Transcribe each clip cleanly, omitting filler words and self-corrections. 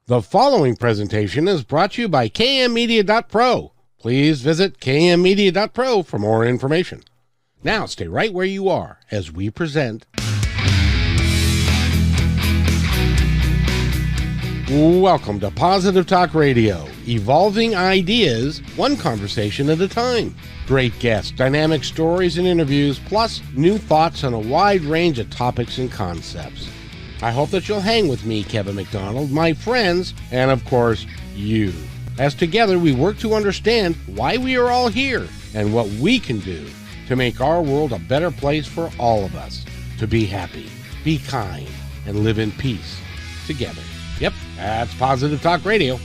The following presentation is brought to you by kmmedia.pro. Please visit kmmedia.pro for more information. Now stay right where you are as we present Welcome to Positive Talk Radio, evolving ideas, one conversation at a time. Great guests, dynamic stories and interviews, plus new thoughts on a wide range of topics and concepts. I hope that you'll hang with me, Kevin McDonald, my friends, and of course, you. As together we work to understand why we are all here and what we can do to make our world a better place for all of us. To be happy, be kind, and live in peace together. Yep, that's Positive Talk Radio.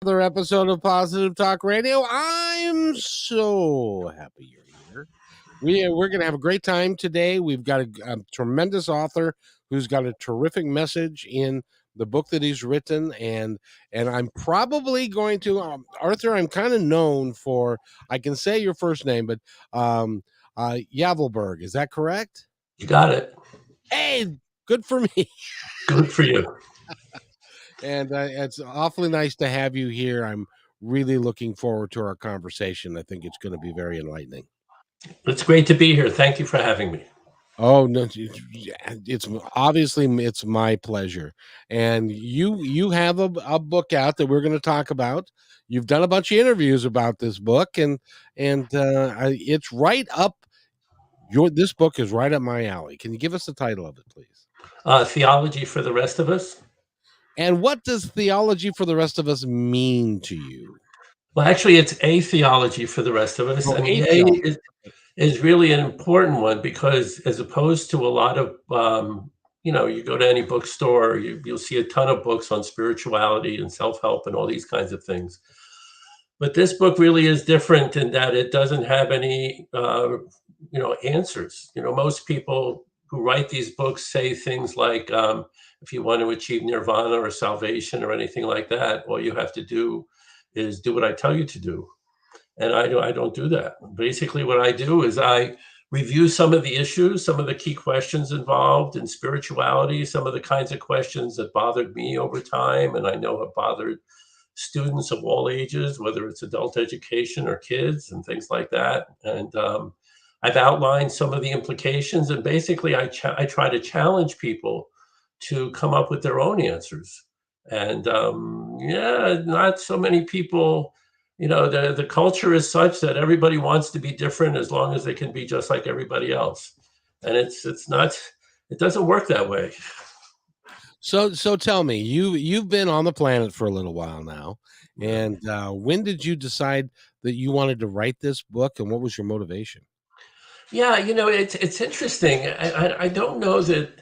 Another episode of Positive Talk Radio. I'm so happy you're here. We're going to have a great time today. We've got a tremendous author who's got a terrific message in the book that he's written, and I'm probably going to Arthur. I'm kind of known for, I can say your first name, but Yavelberg. Is that correct? You got it. Hey, good for me. Good for you. And it's awfully nice to have you here. I'm really looking forward to our conversation. I think it's going to be very enlightening. It's great to be here. Thank you for having me. Oh, no, it's my pleasure. And you have a book out that we're going to talk about. You've done a bunch of interviews about this book, and it's right up this book is right up my alley. Can you give us the title of it, please? Theology for the Rest of Us. And what does theology for the rest of us mean to you? Well, actually, it's a theology for the rest of us. I mean, A is really an important one because, as opposed to a lot of, you go to any bookstore, you'll see a ton of books on spirituality and self-help and all these kinds of things. But this book really is different in that it doesn't have any, answers. Most people who write these books say things like, if you want to achieve nirvana or salvation or anything like that, all you have to do is do what I tell you to do. And I don't do that. Basically, what I do is I review some of the issues, some of the key questions involved in spirituality, some of the kinds of questions that bothered me over time, and I know have bothered students of all ages, whether it's adult education or kids and things like that. And I've outlined some of the implications, and basically I try to challenge people to come up with their own answers. And not so many people, the culture is such that everybody wants to be different as long as they can be just like everybody else. And it doesn't work that way. So tell me, you've been on the planet for a little while now. And when did you decide that you wanted to write this book, and what was your motivation? Yeah, it's interesting. I don't know that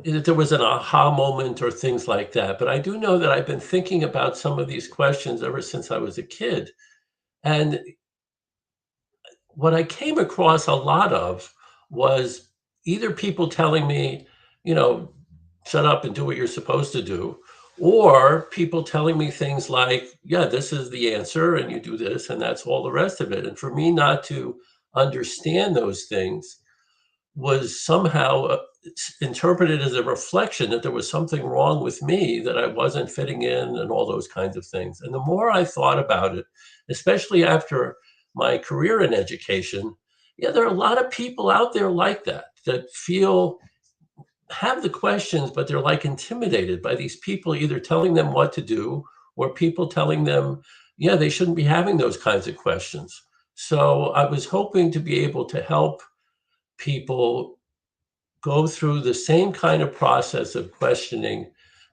there was an aha moment or things like that, but I do know that I've been thinking about some of these questions ever since I was a kid. And what I came across a lot of was either people telling me, shut up and do what you're supposed to do, or people telling me things like, yeah, this is the answer and you do this and that's all the rest of it. And for me not to understand those things was somehow interpreted as a reflection that there was something wrong with me, that I wasn't fitting in and all those kinds of things. And the more I thought about it, especially after my career in education, there are a lot of people out there like that have the questions, but they're like intimidated by these people either telling them what to do or people telling them, they shouldn't be having those kinds of questions. So I was hoping to be able to help people go through the same kind of process of questioning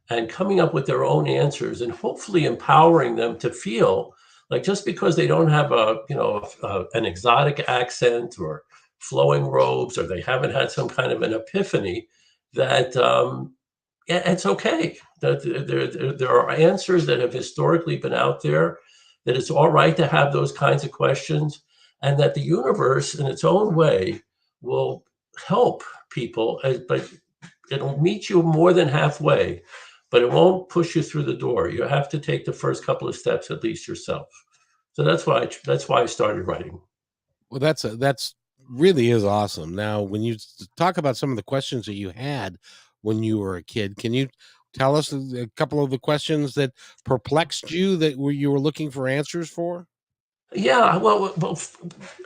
and coming up with their own answers, and hopefully empowering them to feel like, just because they don't have an exotic accent or flowing robes, or they haven't had some kind of an epiphany, that it's okay, that there are answers that have historically been out there, that it's all right to have those kinds of questions, and that the universe in its own way will help people, but it'll meet you more than halfway, but it won't push you through the door. You have to take the first couple of steps at least yourself. So that's why I started writing. Well, that's really is awesome. Now, when you talk about some of the questions that you had when you were a kid, can you tell us a couple of the questions that perplexed you that you were looking for answers for? Yeah, well,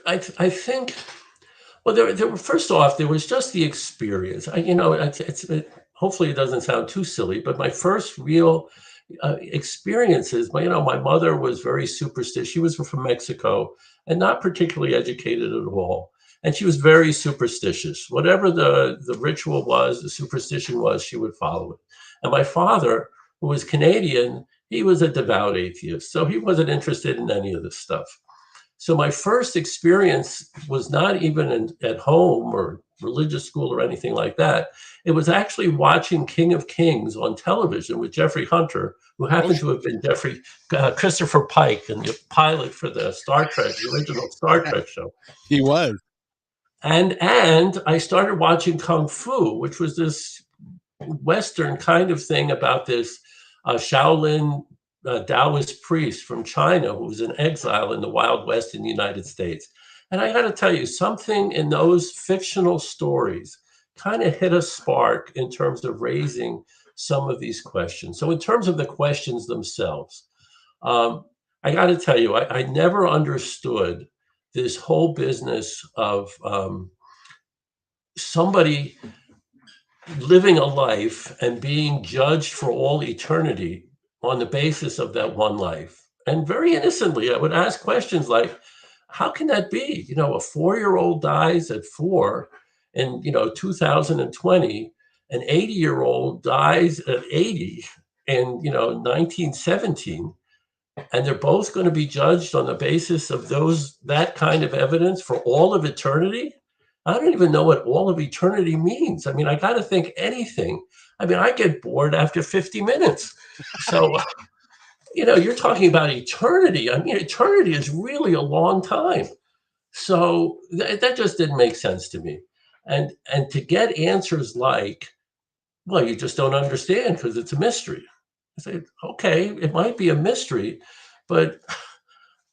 I think. Well, there were first off, there was just the experience. Hopefully it doesn't sound too silly, but my first real experiences. My mother was very superstitious. She was from Mexico and not particularly educated at all, and she was very superstitious. Whatever the ritual was, the superstition was, she would follow it. And my father, who was Canadian, he was a devout atheist, so he wasn't interested in any of this stuff. So my first experience was not even at home or religious school or anything like that. It was actually watching King of Kings on television with Jeffrey Hunter, who Oh, happened to have been Christopher Pike and the pilot for the Star Trek, the original Star Trek show. he was. And I started watching Kung Fu, which was this Western kind of thing about this Shaolin Taoist priest from China who was in exile in the Wild West in the United States. And I got to tell you, something in those fictional stories kind of hit a spark in terms of raising some of these questions. So, in terms of the questions themselves, I got to tell you, I never understood this whole business of somebody living a life and being judged for all eternity on the basis of that one life. And very innocently, I would ask questions like, how can that be? A 4-year-old dies at 4 in, 2020, an 80-year-old dies at 80 in, 1917, and they're both going to be judged on the basis of that kind of evidence for all of eternity. I don't even know what all of eternity means. I mean, I got to think anything. I mean, I get bored after 50 minutes. So, you're talking about eternity. I mean, eternity is really a long time. So that just didn't make sense to me. And to get answers like, well, you just don't understand because it's a mystery. I say, okay, it might be a mystery, but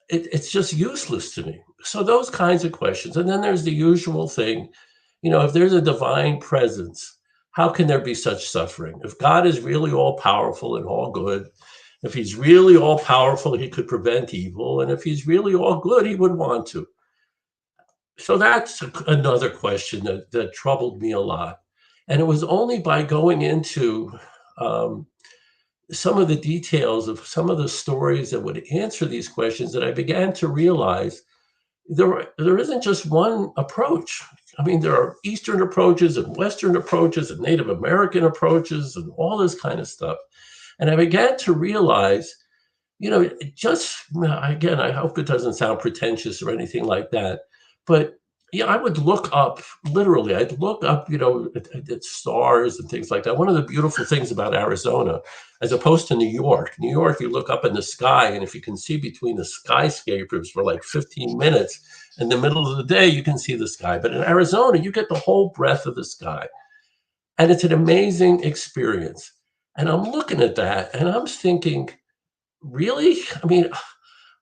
it's just useless to me. So those kinds of questions. And then there's the usual thing, if there's a divine presence, how can there be such suffering? If God is really all powerful and all good, if he's really all powerful, he could prevent evil. And if he's really all good, he would want to. So that's another question that troubled me a lot. And it was only by going into some of the details of some of the stories that would answer these questions that I began to realize there isn't just one approach. I mean, there are Eastern approaches and Western approaches and Native American approaches and all this kind of stuff. And I began to realize, again, I hope it doesn't sound pretentious or anything like that, but yeah, I would look up, literally, I'd look up, at stars and things like that. One of the beautiful things about Arizona, as opposed to New York, you look up in the sky, and if you can see between the skyscrapers for like 15 minutes, in the middle of the day, you can see the sky. But in Arizona, you get the whole breadth of the sky. And it's an amazing experience. And I'm looking at that and I'm thinking, really? I mean,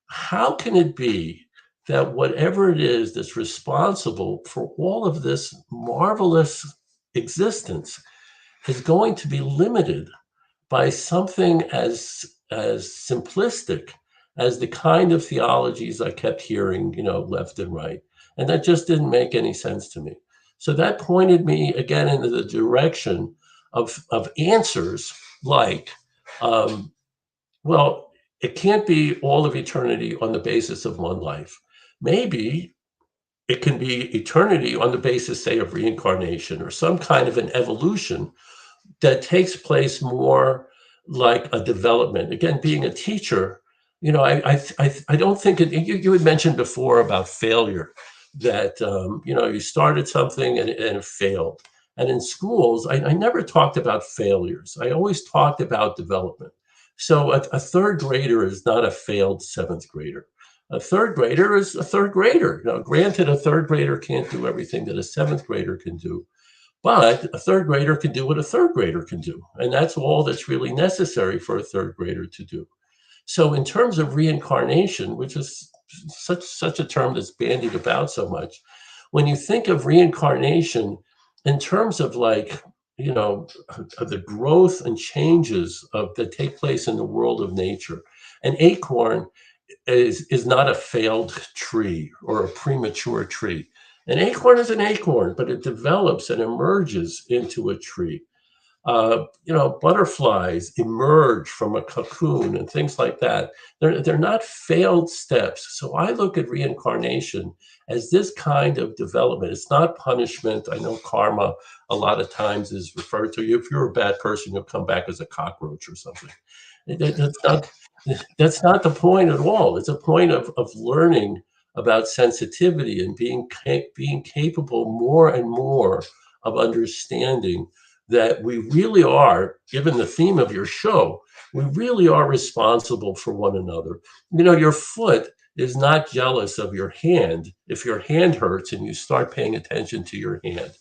how can it be that whatever it is that's responsible for all of this marvelous existence is going to be limited by something as simplistic as the kind of theologies I kept hearing, left and right. And that just didn't make any sense to me. So that pointed me again into the direction of answers like, well, it can't be all of eternity on the basis of one life. Maybe it can be eternity on the basis, say, of reincarnation or some kind of an evolution that takes place more like a development. Again, being a teacher, I don't think you had mentioned before about failure, that you started something and it failed. And in schools, I never talked about failures. I always talked about development. So a third grader is not a failed seventh grader. A third grader is a third grader. Granted, a third grader can't do everything that a seventh grader can do, but a third grader can do what a third grader can do. And that's all that's really necessary for a third grader to do. So in terms of reincarnation, which is such a term that's bandied about so much. When you think of reincarnation in terms of like, of the growth and changes that take place in the world of nature, an acorn is not a failed tree or a premature tree. An acorn is an acorn, but it develops and emerges into a tree. Butterflies emerge from a cocoon and things like that. They're not failed steps. So I look at reincarnation as this kind of development. It's not punishment. I know karma a lot of times is referred to. If you're a bad person, you'll come back as a cockroach or something. That's not the point at all. It's a point of learning about sensitivity and being capable more and more of understanding that we really are, given the theme of your show, we really are responsible for one another. Your foot is not jealous of your hand if your hand hurts and you start paying attention to your hand.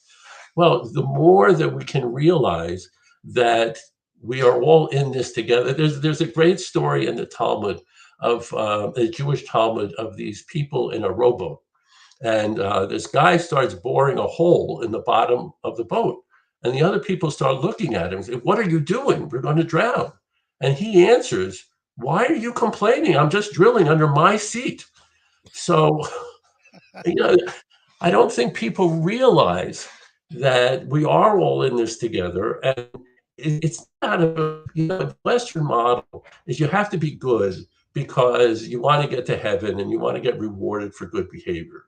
Well, the more that we can realize that we are all in this together. There's a great story in the Talmud of the Jewish Talmud of these people in a rowboat. And this guy starts boring a hole in the bottom of the boat. And the other people start looking at him and say, "What are you doing? We're going to drown." And he answers, "Why are you complaining? I'm just drilling under my seat." So, I don't think people realize that we are all in this together. And it's not the Western model is you have to be good because you want to get to heaven and you want to get rewarded for good behavior.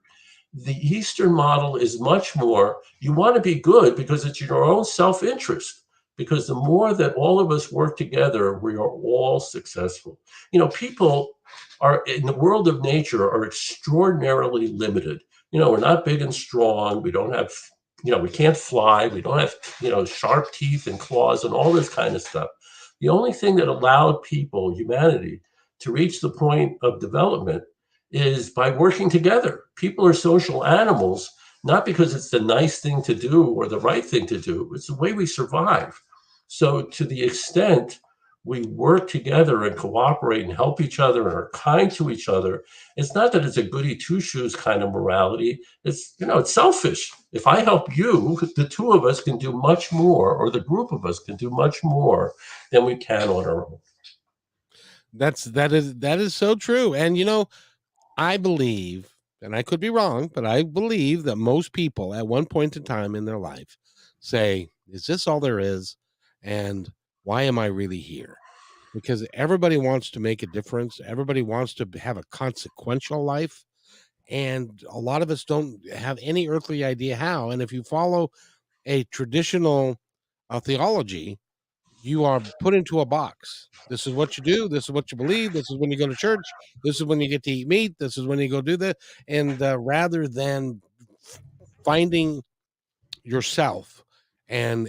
The Eastern model is much more, you want to be good because it's your own self-interest. Because the more that all of us work together, we are all successful. People are in the world of nature are extraordinarily limited. We're not big and strong. We don't have, we can't fly. We don't have, sharp teeth and claws and all this kind of stuff. The only thing that allowed people, humanity, to reach the point of development is by working together. People are social animals, not because it's the nice thing to do or the right thing to do. It's the way we survive. So to the extent we work together and cooperate and help each other and are kind to each other, it's not that it's a goody two shoes kind of morality. It's, it's selfish. If I help you, the two of us can do much more, or the group of us can do much more than we can on our own. That is so true. And I believe, and I could be wrong, but I believe that most people at one point in time in their life say, is this all there is? And why am I really here? Because everybody wants to make a difference. Everybody wants to have a consequential life. And a lot of us don't have any earthly idea how. And if you follow a traditional theology, you are put into a box. This is what you do. This is what you believe. This is when you go to church. This is when you get to eat meat. This is when you go do that. And rather than finding yourself and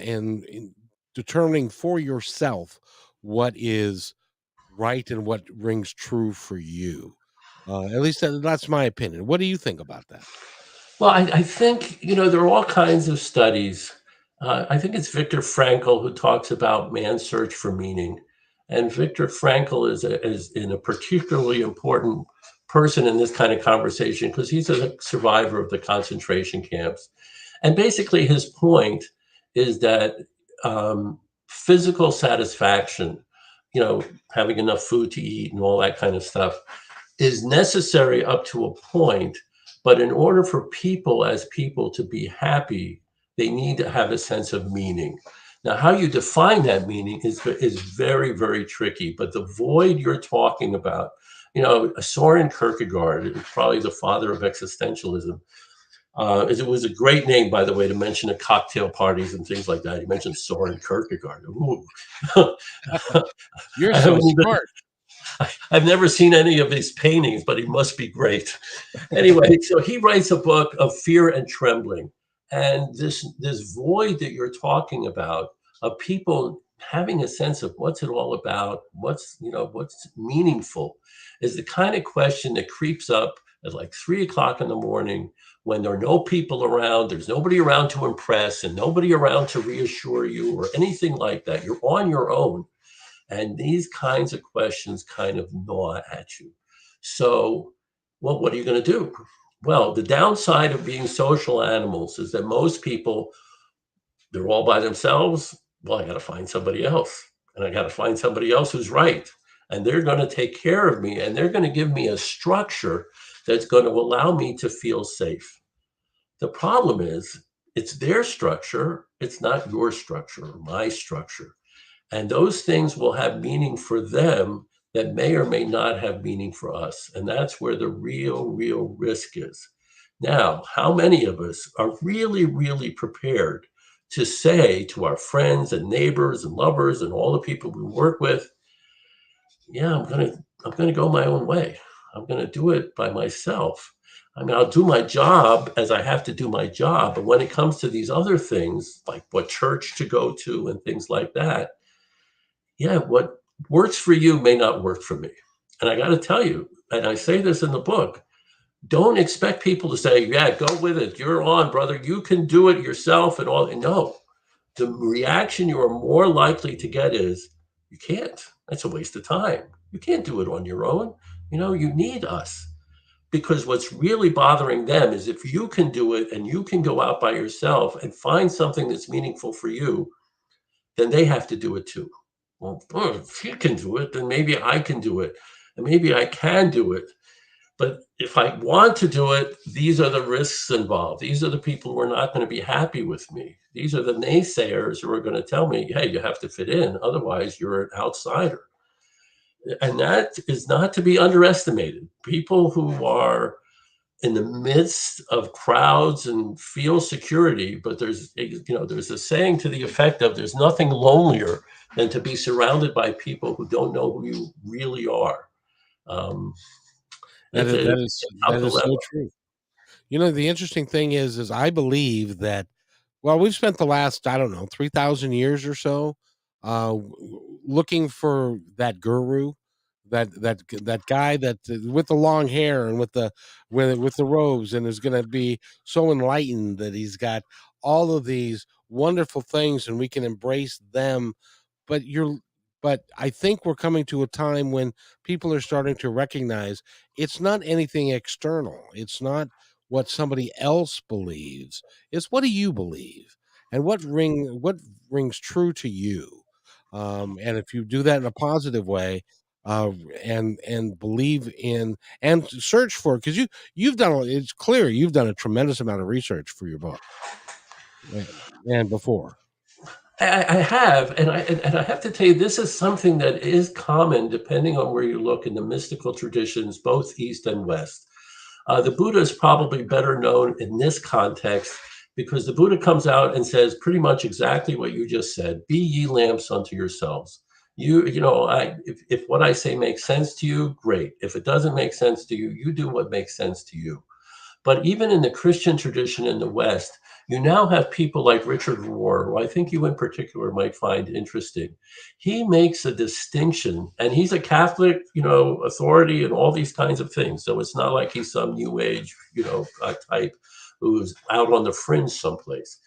determining for yourself what is right and what rings true for you. At least that's my opinion. What do you think about that? Well, I think, there are all kinds of studies. I think it's Viktor Frankl who talks about man's search for meaning. And Viktor Frankl is in a particularly important person in this kind of conversation because he's a survivor of the concentration camps. And basically his point is that physical satisfaction, having enough food to eat and all that kind of stuff is necessary up to a point. But in order for people as people to be happy, they need to have a sense of meaning. Now, how you define that meaning is very, very tricky. But the void you're talking about, Soren Kierkegaard, probably the father of existentialism, it was a great name, by the way, to mention at cocktail parties and things like that. He mentioned Soren Kierkegaard. Ooh. You're so smart. I've never seen any of his paintings, but he must be great. Anyway, so he writes a book of Fear and Trembling. And this void that you're talking about of people having a sense of what's it all about, what's meaningful, is the kind of question that creeps up at like 3:00 in the morning when there are no people around, there's nobody around to impress and nobody around to reassure you or anything like that. You're on your own. And these kinds of questions kind of gnaw at you. So Well, what are you going to do? Well, the downside of being social animals is that most people, they're all by themselves. Well, I got to find somebody else, and I got to find somebody else who's right. And they're going to take care of me, and they're going to give me a structure that's going to allow me to feel safe. The problem is, it's their structure. It's not your structure or my structure. And those things will have meaning for them that may or may not have meaning for us. And that's where the real risk is. Now, how many of us are really prepared to say to our friends and neighbors and lovers and all the people we work with, yeah, I'm gonna go my own way. I'm gonna do it by myself. I mean, I'll do my job as I have to do my job, but when it comes to these other things, like what church to go to and things like that, yeah, what works for you may not work for me. And I got to tell you, and I say this in the book, don't expect people to say, yeah, go with it. You're on, brother. You can do it yourself and all. No, the reaction you are more likely to get is, you can't. That's a waste of time. You can't do it on your own. You need us. Because what's really bothering them is if you can do it and you can go out by yourself and find something that's meaningful for you, then they have to do it too. Well, if he can do it, then maybe I can do it. And maybe I can do it. But if I want to do it, these are the risks involved. These are the people who are not going to be happy with me. These are the naysayers who are going to tell me, hey, you have to fit in. Otherwise, you're an outsider. And that is not to be underestimated. People who are in the midst of crowds and feel security, but there's a saying to the effect of there's nothing lonelier than to be surrounded by people who don't know who you really are. Um, That it's is a that is tough that is dilemma. so true. The interesting thing is I believe that, well, we've spent the last, I don't know, 3,000 years or so, looking for that guru, that guy that with the long hair and with the robes, and is going to be so enlightened that he's got all of these wonderful things and we can embrace them. But I think we're coming to a time when people are starting to recognize it's not anything external. It's not what somebody else believes. It's what do you believe, and what rings true to you. And if you do that in a positive way, uh, and believe in and search for, because you've done it's clear you've done a tremendous amount of research for your book, and before. I have, and I have to tell you, this is something that is common depending on where you look in the mystical traditions, both East and West. The Buddha is probably better known in this context because the Buddha comes out and says pretty much exactly what you just said: "Be ye lamps unto yourselves." If what I say makes sense to you, great. If it doesn't make sense to you, you do what makes sense to you. But even in the Christian tradition in the West, you now have people like Richard Rohr, who I think you in particular might find interesting. He makes a distinction, and he's a Catholic, authority and all these kinds of things. So it's not like he's some new age, type who's out on the fringe someplace.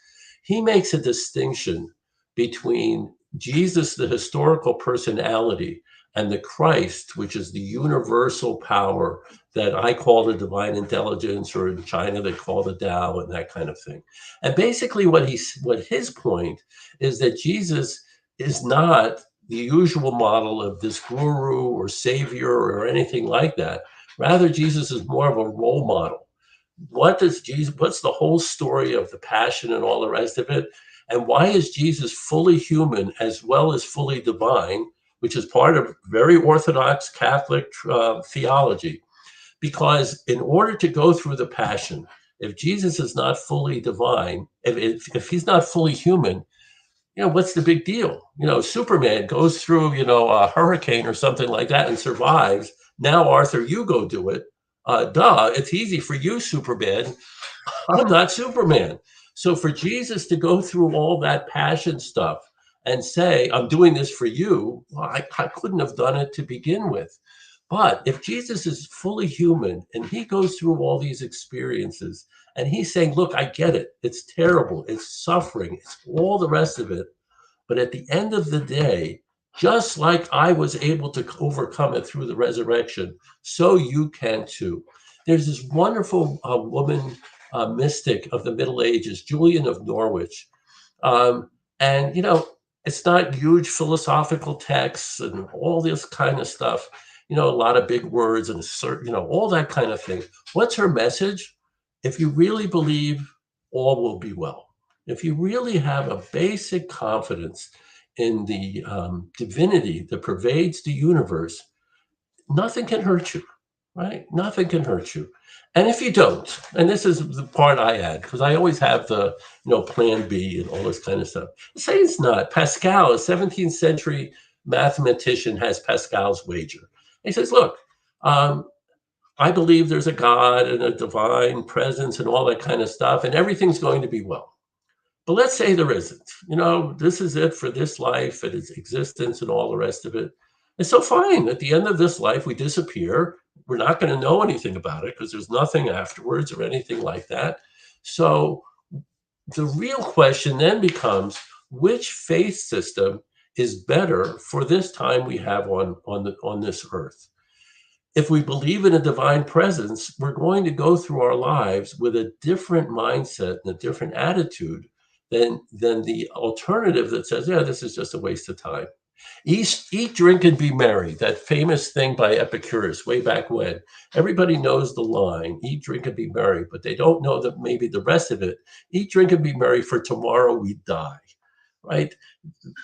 He makes a distinction between Jesus, the historical personality, and the Christ, which is the universal power that I call the divine intelligence, or in China they call the Tao, and that kind of thing. And basically, what his point is that Jesus is not the usual model of this guru or savior or anything like that. Rather, Jesus is more of a role model. What's the whole story of the passion and all the rest of it? And why is Jesus fully human as well as fully divine, which is part of very Orthodox Catholic theology? Because in order to go through the passion, if Jesus is not fully divine, if he's not fully human, what's the big deal? Superman goes through, a hurricane or something like that and survives. Now, Arthur, you go do it. Duh, it's easy for you, Superman. I'm not Superman. So for Jesus to go through all that passion stuff and say, I'm doing this for you, well, I couldn't have done it to begin with. But if Jesus is fully human and he goes through all these experiences and he's saying, look, I get it. It's terrible. It's suffering. It's all the rest of it. But at the end of the day, just like I was able to overcome it through the resurrection, so you can too. There's this wonderful woman mystic of the Middle Ages, Julian of Norwich. Um, and, it's not huge philosophical texts and all this kind of stuff, a lot of big words and all that kind of thing. What's her message? If you really believe, all will be well. If you really have a basic confidence in the divinity that pervades the universe, nothing can hurt you, right? Nothing can hurt you. And if you don't, and this is the part I add, because I always have the, plan B and all this kind of stuff. Say it's not. Pascal, a 17th century mathematician, has Pascal's wager. He says, look, I believe there's a God and a divine presence and all that kind of stuff, and everything's going to be well. But let's say there isn't. This is it for this life and its existence and all the rest of it. And so fine, at the end of this life, we disappear. We're not going to know anything about it because there's nothing afterwards or anything like that. So the real question then becomes, which faith system is better for this time we have on this earth? If we believe in a divine presence, we're going to go through our lives with a different mindset and a different attitude than the alternative that says, yeah, this is just a waste of time. Eat, drink, and be merry. That famous thing by Epicurus way back when. Everybody knows the line, eat, drink, and be merry, but they don't know that maybe the rest of it, eat, drink, and be merry, for tomorrow we die, right?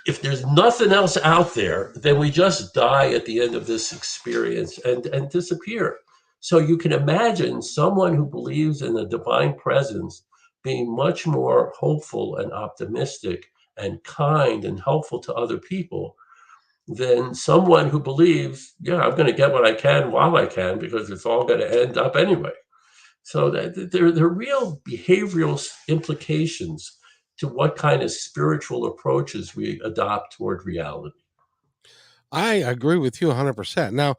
If there's nothing else out there, then we just die at the end of this experience and disappear. So you can imagine someone who believes in the divine presence being much more hopeful and optimistic and kind and helpful to other people than someone who believes, yeah, I'm going to get what I can while I can because it's all going to end up anyway. So there are real behavioral implications to what kind of spiritual approaches we adopt toward reality. I agree with you 100%. Now,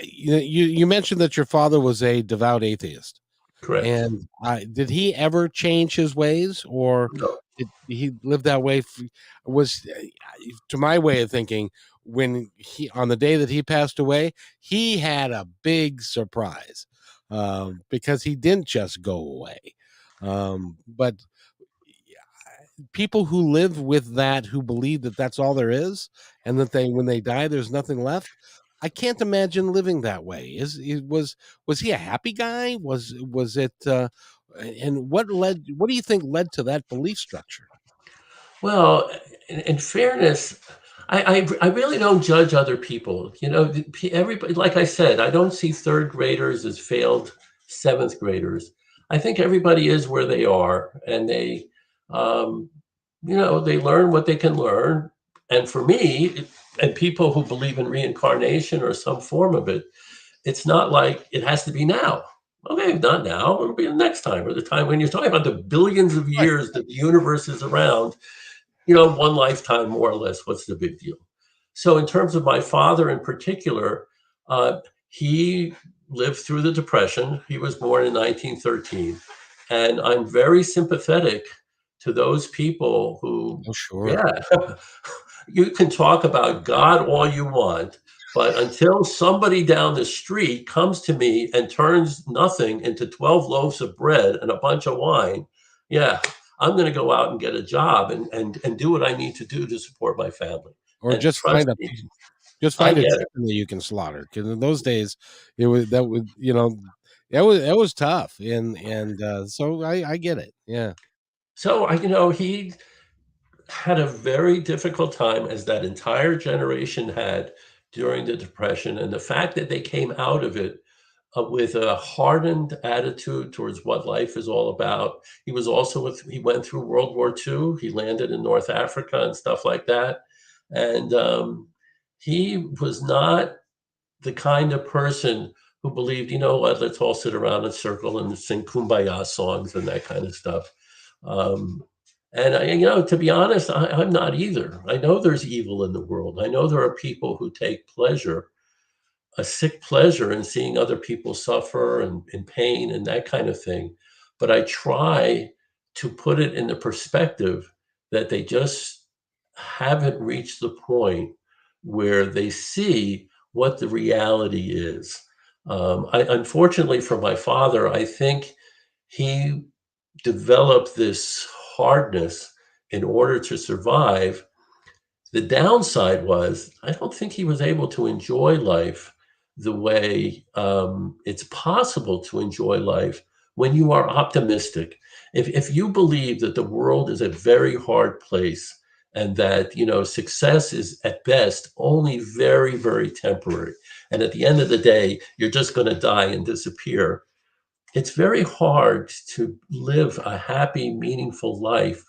you mentioned that your father was a devout atheist. Correct. And did he ever change his ways, or No. did he live that way? Was, to my way of thinking, when on the day that he passed away, he had a big surprise because he didn't just go away. But people who live with that, who believe that that's all there is, and that when they die, there's nothing left. I can't imagine living that way. Was he a happy guy? Was it? And what do you think led to that belief structure? Well, in fairness, I really don't judge other people. Everybody, like I said, I don't see third graders as failed seventh graders. I think everybody is where they are, and um, they learn what they can learn. And for me, and people who believe in reincarnation or some form of it, it's not like it has to be now. Okay, not now. It'll be the next time, or the time when you're talking about the billions of Right. years that the universe is around. One lifetime, more or less. What's the big deal? So, in terms of my father in particular, he lived through the Depression. He was born in 1913. And I'm very sympathetic to those people who, Oh, sure. yeah, you can talk about God all you want, but until somebody down the street comes to me and turns nothing into 12 loaves of bread and a bunch of wine, yeah, I'm going to go out and get a job and do what I need to do to support my family. Or And trust me, just I find a get it. chicken that you can slaughter, because in those days that was tough, and so I get it. Yeah. So he had a very difficult time, as that entire generation had during the Depression, and the fact that they came out of it with a hardened attitude towards what life is all about. He went through World War II. He landed in North Africa and stuff like that. And he was not the kind of person who believed, you know what, let's all sit around in a circle and sing kumbaya songs and that kind of stuff. Um, and to be honest, I'm not either. I know there's evil in the world. I know there are people who take a sick pleasure in seeing other people suffer and in pain and that kind of thing. But I try to put it in the perspective that they just haven't reached the point where they see what the reality is. Unfortunately for my father, I think he developed this hardness in order to survive. The downside was I don't think he was able to enjoy life the way it's possible to enjoy life when you are optimistic. If you believe that the world is a very hard place and that success is at best only very, very temporary, and at the end of the day you're just going to die and disappear, it's very hard to live a happy, meaningful life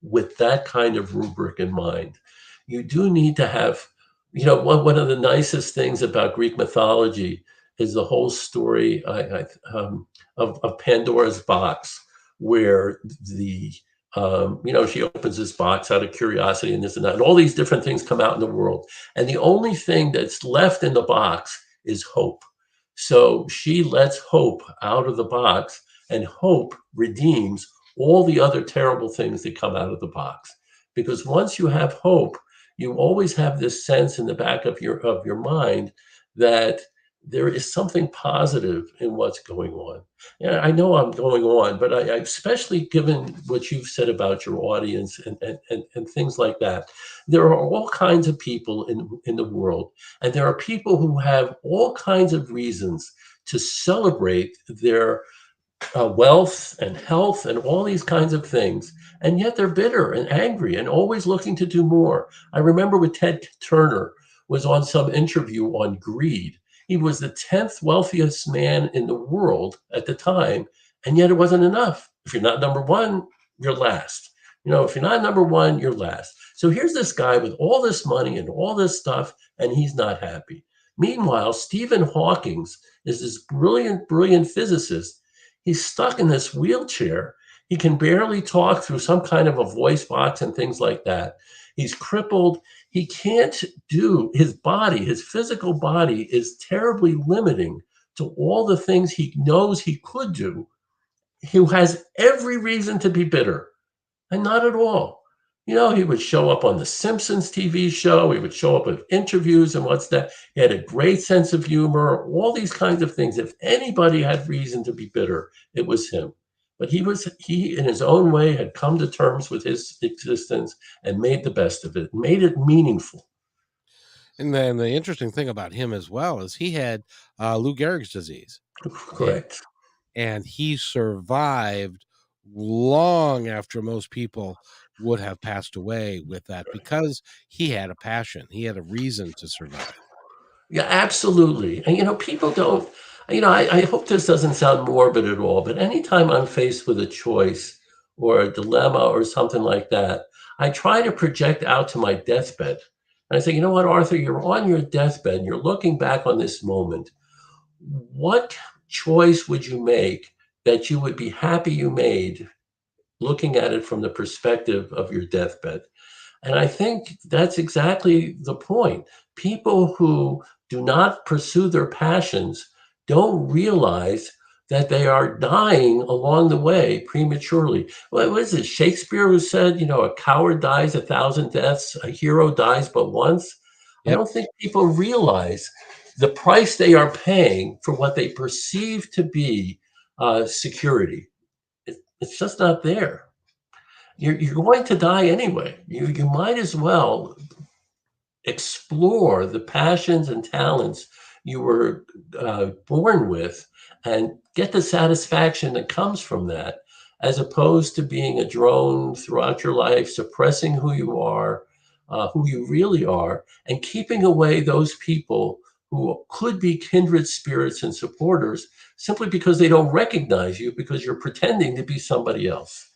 with that kind of rubric in mind. You do need to have, one of the nicest things about Greek mythology is the whole story of Pandora's box, where she opens this box out of curiosity and this and that, and all these different things come out in the world. And the only thing that's left in the box is hope. So she lets hope out of the box, and hope redeems all the other terrible things that come out of the box. Because once you have hope, you always have this sense in the back of your mind that there is something positive in what's going on. Yeah, I know I'm going on, but I especially given what you've said about your audience and things like that. There are all kinds of people in the world, and there are people who have all kinds of reasons to celebrate their wealth and health and all these kinds of things. And yet they're bitter and angry and always looking to do more. I remember with Ted Turner was on some interview on greed. He was the 10th wealthiest man in the world at the time, and yet it wasn't enough. If you're not number one, you're last. If you're not number one, you're last. So here's this guy with all this money and all this stuff, and he's not happy. Meanwhile, Stephen Hawking is this brilliant, brilliant physicist. He's stuck in this wheelchair. He can barely talk through some kind of a voice box and things like that. He's crippled. He can't do his body, his physical body is terribly limiting to all the things he knows he could do. He has every reason to be bitter, and not at all. He would show up on the Simpsons TV show. He would show up with interviews and what's that. He had a great sense of humor, all these kinds of things. If anybody had reason to be bitter, it was him. But he in his own way had come to terms with his existence and made the best of it, made it meaningful. And then the interesting thing about him as well is he had Lou Gehrig's disease. Correct. And he survived long after most people would have passed away with that, because he had a passion. He had a reason to survive. Yeah, absolutely. And people don't, I hope this doesn't sound morbid at all, but anytime I'm faced with a choice or a dilemma or something like that, I try to project out to my deathbed. And I say, you know what, Arthur, you're on your deathbed, you're looking back on this moment. What choice would you make that you would be happy you made, looking at it from the perspective of your deathbed? And I think that's exactly the point. People who do not pursue their passions don't realize that they are dying along the way prematurely. What is it? Shakespeare who said, a coward dies 1,000 deaths, a hero dies but once. Yep. I don't think people realize the price they are paying for what they perceive to be security. It's just not there. You're going to die anyway. You might as well explore the passions and talents you were born with and get the satisfaction that comes from that, as opposed to being a drone throughout your life, suppressing who you really are, and keeping away those people who could be kindred spirits and supporters simply because they don't recognize you because you're pretending to be somebody else.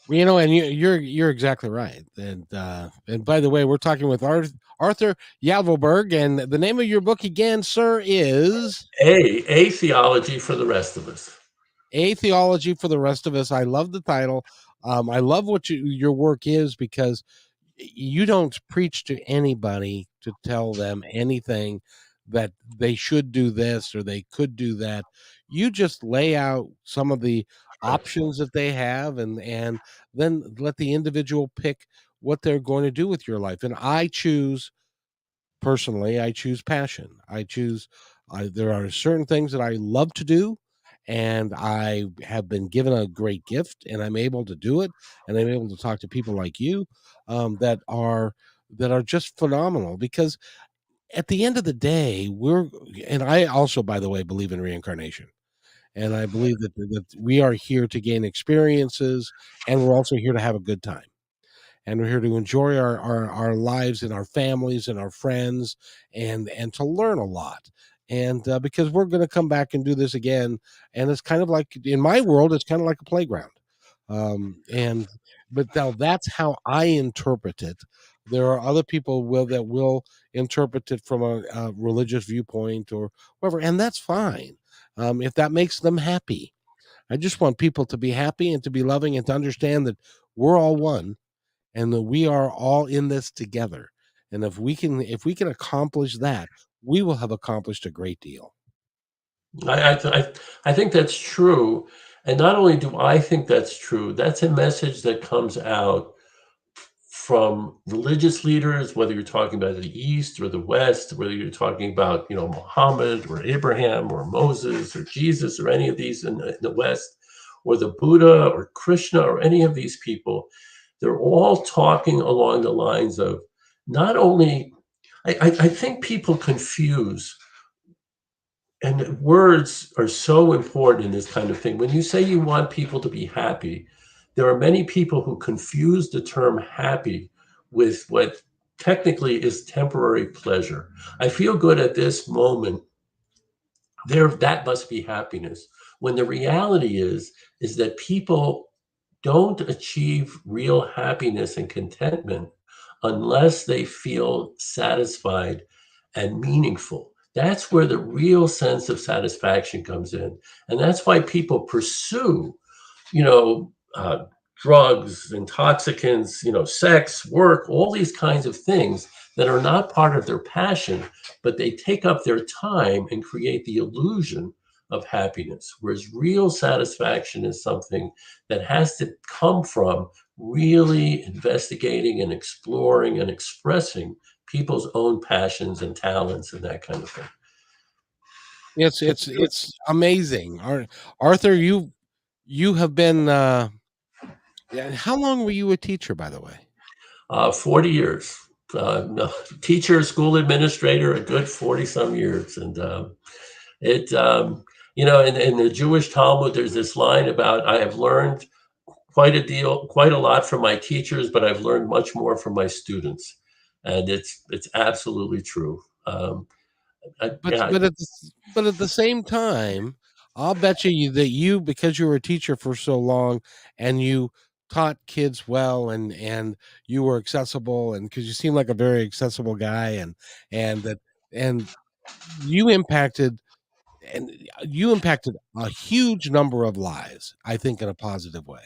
And you're exactly right. And by the way, we're talking with Arthur Yavelberg, and the name of your book again, sir, is A Theology for the Rest of Us. A Theology for the Rest of Us. I love the title. I love what your work is, because you don't preach to anybody to tell them anything that they should do this or they could do that. You just lay out some of the options that they have, and then let the individual pick what they're going to do with your life. And I choose passion. I choose There are certain things that I love to do, and I have been given a great gift, and I'm able to do it, and I'm able to talk to people like you, that are just phenomenal. Because at the end of the day, and I also, by the way, believe in reincarnation, and I believe that we are here to gain experiences, and we're also here to have a good time, and we're here to enjoy our lives and our families and our friends, and to learn a lot. And because we're going to come back and do this again, and it's kind of like, in my world, it's kind of like a playground. And but now that's how I interpret it. There are other people that will interpret it from a religious viewpoint or whatever, and that's fine, if that makes them happy. I just want people to be happy and to be loving and to understand that we're all one, and that we are all in this together. And if we can accomplish that, we will have accomplished a great deal. I think that's true. And not only do I think that's true, that's a message that comes out from religious leaders, whether you're talking about the East or the West, whether you're talking about, Muhammad or Abraham or Moses or Jesus or any of these in the West, or the Buddha or Krishna or any of these people, they're all talking along the lines of not only, I think people confuse, and words are so important in this kind of thing. When you say you want people to be happy, there are many people who confuse the term happy with what technically is temporary pleasure. I feel good at this moment. That must be happiness. When the reality is that people don't achieve real happiness and contentment unless they feel satisfied and meaningful. That's where the real sense of satisfaction comes in. And that's why people pursue, you know, uh, drugs, intoxicants, sex, work, all these kinds of things that are not part of their passion, but they take up their time and create the illusion of happiness. Whereas real satisfaction is something that has to come from really investigating and exploring and expressing people's own passions and talents and that kind of thing. It's amazing. Arthur, you have been, yeah, how long were you a teacher, by the way? 40 years. No, teacher, school administrator, a good 40 some years. And it, in the Jewish Talmud, there's this line about, I have learned quite a lot from my teachers, but I've learned much more from my students. And it's absolutely true. But Yeah, at the same time, I'll bet that because you were a teacher for so long, and you taught kids well, and you were accessible, and because you seem like a very accessible guy, and that and you impacted and you impacted a huge number of lives, I think, in a positive way.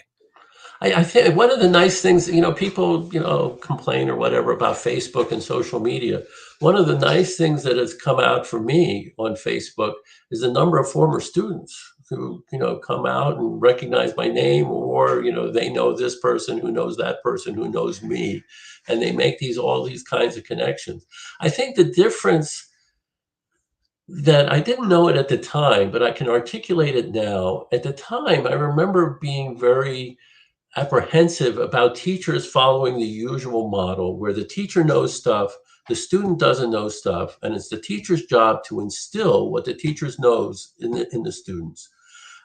I think one of the nice things, people, complain or whatever about Facebook and social media. One of the nice things that has come out for me on Facebook is the number of former students who, come out and recognize my name, or, they know this person who knows that person who knows me, and they make all these kinds of connections. I think the difference, that I didn't know it at the time, but I can articulate it now. At the time, I remember being very apprehensive about teachers following the usual model where the teacher knows stuff, the student doesn't know stuff, and it's the teacher's job to instill what the teacher knows in the students.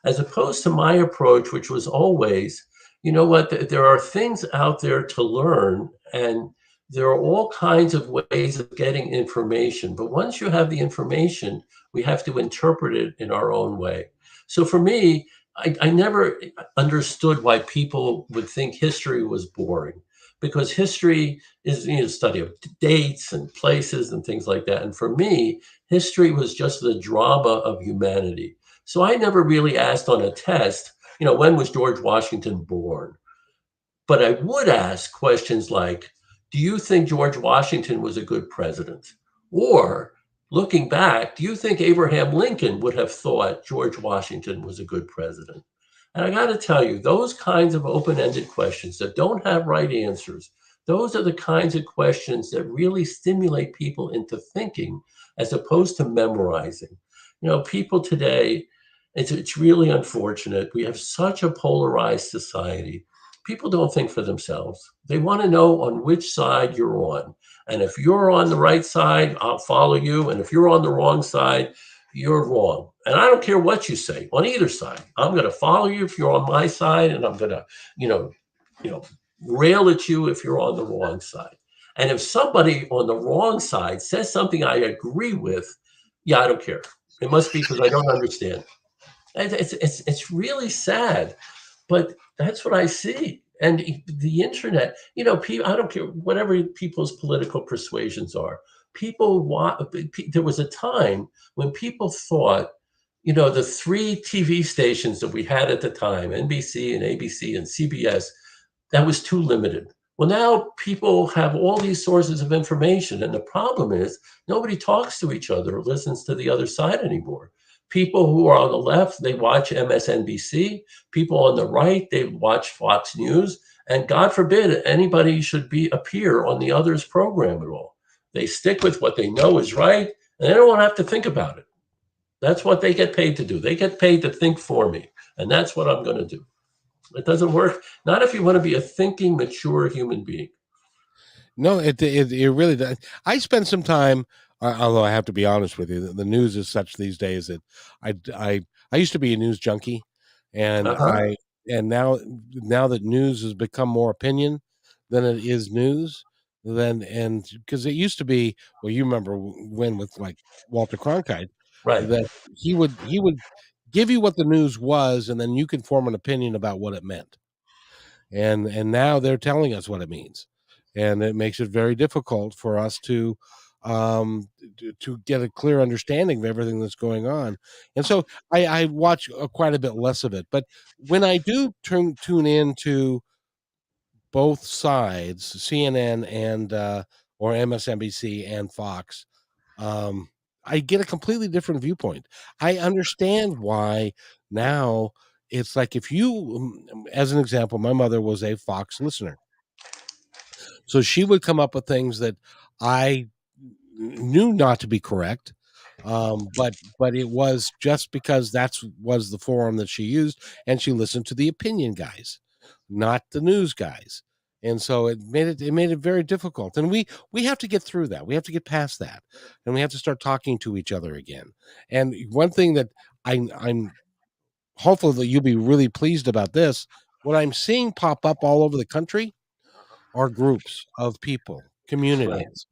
As opposed to my approach, which was always, there are things out there to learn, and there are all kinds of ways of getting information. But once you have the information, we have to interpret it in our own way. So for me, I never understood why people would think history was boring, because history is, study of dates and places and things like that. And for me, history was just the drama of humanity. So I never really asked on a test, when was George Washington born? But I would ask questions like, do you think George Washington was a good president? Or, looking back, do you think Abraham Lincoln would have thought George Washington was a good president? And I got to tell you, those kinds of open ended questions that don't have right answers, Those are the kinds of questions that really stimulate people into thinking as opposed to memorizing. People today, it's really unfortunate. We have such a polarized society. People don't think for themselves. They want to know on which side you're on. And if you're on the right side, I'll follow you. And if you're on the wrong side, you're wrong. And I don't care what you say on either side. I'm going to follow you if you're on my side, and I'm going to, you know, rail at you if you're on the wrong side. And if somebody on the wrong side says something I agree with, yeah, I don't care. It must be because I don't understand. It's really sad, but that's what I see. And the internet, people, I don't care whatever people's political persuasions are. There was a time when people thought, the three TV stations that we had at the time, NBC and ABC and CBS, that was too limited. Well, now people have all these sources of information. And the problem is nobody talks to each other or listens to the other side anymore. People who are on the left, they watch MSNBC. People on the right, they watch Fox News. And God forbid anybody should appear on the other's program at all. They stick with what they know is right, and they don't want to have to think about it. That's what they get paid to do. They get paid to think for me, and that's what I'm going to do. It doesn't work. Not if you want to be a thinking, mature human being. No, it really does. I spend some time, although I have to be honest with you, the news is such these days that I used to be a news junkie, and now that news has become more opinion than it is news, and because it used to be, well, you remember when with like Walter Cronkite, right? That he would give you what the news was, and then you can form an opinion about what it meant. And now they're telling us what it means, and it makes it very difficult for us to get a clear understanding of everything that's going on. And so I watch quite a bit less of it, but when I do tune into both sides, CNN and or MSNBC and Fox, I get a completely different viewpoint. I understand why now. It's like if you, as an example, my mother was a Fox listener. So she would come up with things that I knew not to be correct. But it was just because was the forum that she used, and she listened to the opinion guys, not the news guys. And so it made it very difficult. And we have to get through that. We have to get past that. And we have to start talking to each other again. And one thing that I'm hopeful that you'll be really pleased about this. What I'm seeing pop up all over the country are groups of people, communities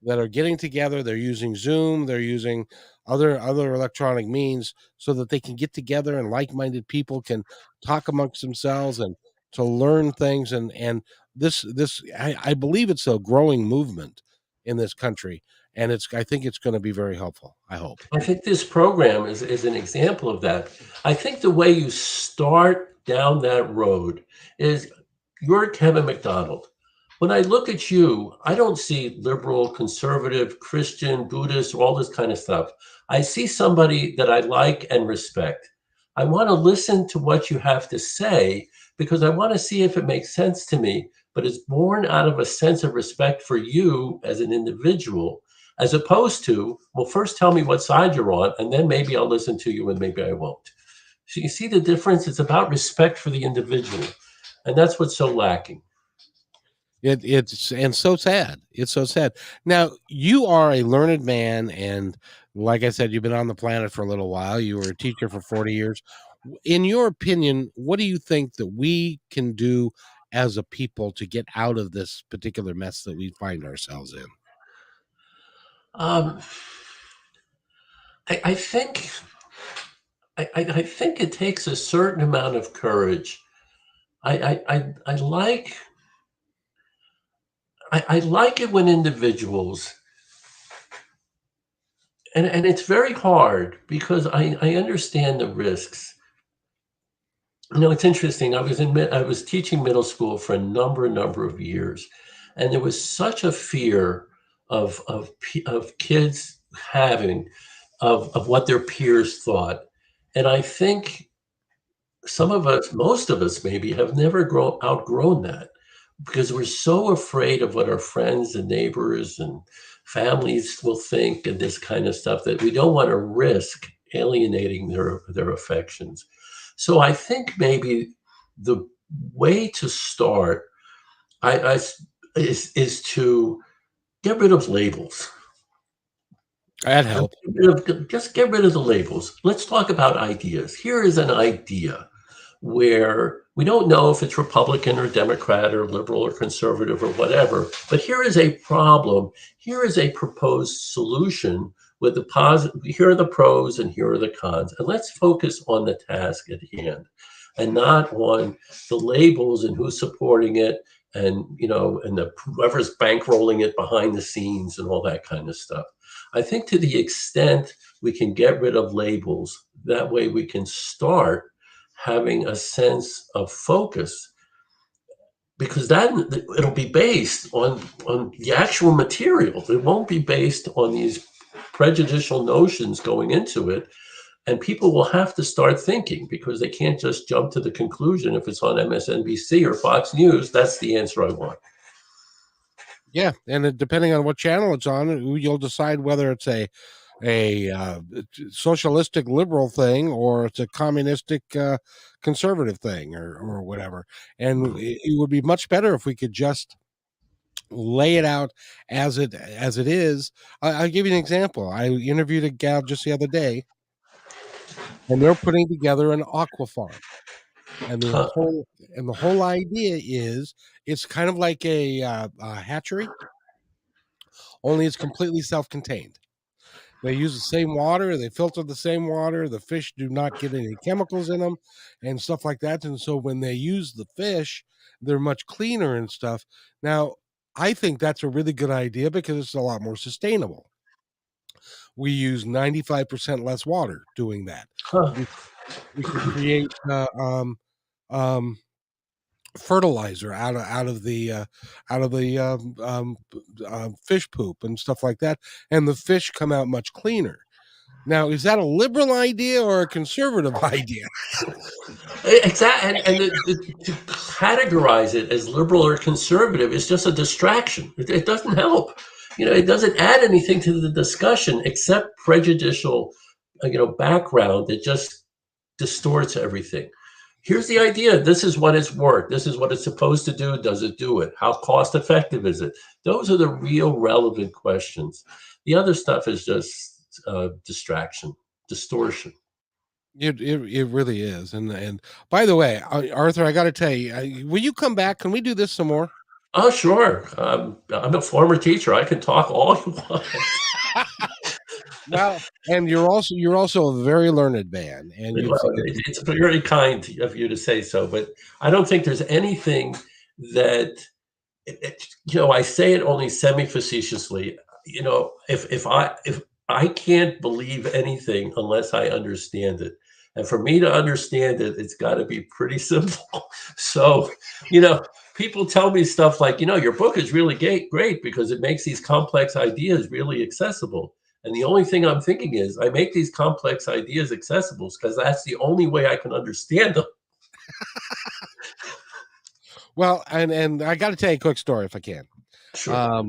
that are getting together. They're using Zoom. They're using other electronic means so that they can get together, and like-minded people can talk amongst themselves and to learn things. And this I believe it's a growing movement in this country, and I think it's going to be very helpful. I hope. I think this program is an example of that. I think the way you start down that road is you're Kevin McDonald. When I look at you, I don't see liberal, conservative, Christian, Buddhist, all this kind of stuff. I see somebody that I like and respect. I want to listen to what you have to say because I want to see if it makes sense to me, but it's born out of a sense of respect for you as an individual, as opposed to, well, first tell me what side you're on, and then maybe I'll listen to you and maybe I won't. So you see the difference? It's about respect for the individual. And that's what's so lacking. It's and so sad. It's so sad. Now, you are a learned man, and like I said, you've been on the planet for a little while. You were a teacher for 40 years. In your opinion, what do you think that we can do as a people to get out of this particular mess that we find ourselves in? Um, I think I think it takes a certain amount of courage. I like it when individuals, and it's very hard because I understand the risks. It's interesting. I was teaching middle school for a number of years, and there was such a fear of kids having of what their peers thought. And I think some of us, most of us maybe, have never outgrown that. because we're so afraid of what our friends and neighbors and families will think and this kind of stuff that we don't want to risk alienating their affections. So I think maybe the way to start I is to get rid of labels. That'd help. Just get rid of the labels. Let's talk about ideas. Here is an idea where we don't know if it's Republican or Democrat or liberal or conservative or whatever, but here is a problem. Here is a proposed solution with the positive. Here are the pros and here are the cons. And let's focus on the task at hand and not on the labels and who's supporting it and and whoever's bankrolling it behind the scenes and all that kind of stuff. I think to the extent we can get rid of labels, that way we can start having a sense of focus, because then it'll be based on the actual material. It won't be based on these prejudicial notions going into it. And people will have to start thinking, because they can't just jump to the conclusion if it's on MSNBC or Fox News, that's the answer I want. Yeah, and depending on what channel it's on, you'll decide whether it's a socialistic liberal thing or it's a communistic conservative thing or whatever. And it would be much better if we could just lay it out as it is. I'll give you an example. I interviewed a gal just the other day, and they're putting together an aqua farm. And the whole idea is it's kind of like a hatchery, only it's completely self-contained. They use the same water, they filter the same water, the fish do not get any chemicals in them and stuff like that. And so when they use the fish, they're much cleaner and stuff. Now, I think that's a really good idea because it's a lot more sustainable. We use 95% less water doing that. We can create fertilizer out of the fish poop and stuff like that, and the fish come out much cleaner. Now, is that a liberal idea or a conservative idea? Exactly, and to categorize it as liberal or conservative is just a distraction. It doesn't help. It doesn't add anything to the discussion except prejudicial, background that just distorts everything. Here's the idea. This is what it's worth. This is what it's supposed to do. Does it do it? How cost effective is it? Those are the real relevant questions. The other stuff is just distraction, distortion. It really is. And by the way, Arthur, I got to tell you, will you come back? Can we do this some more? Oh, sure. I'm a former teacher. I can talk all you want. Well, and you're also a very learned man, and it's very kind of you to say so, but I don't think there's anything that I say it only semi-facetiously. If I can't believe anything unless I understand it, and for me to understand it, it's got to be pretty simple. So, people tell me stuff like, your book is really great because it makes these complex ideas really accessible. And the only thing I'm thinking is I make these complex ideas accessible because that's the only way I can understand them. Well, and I got to tell you a quick story if I can. Sure.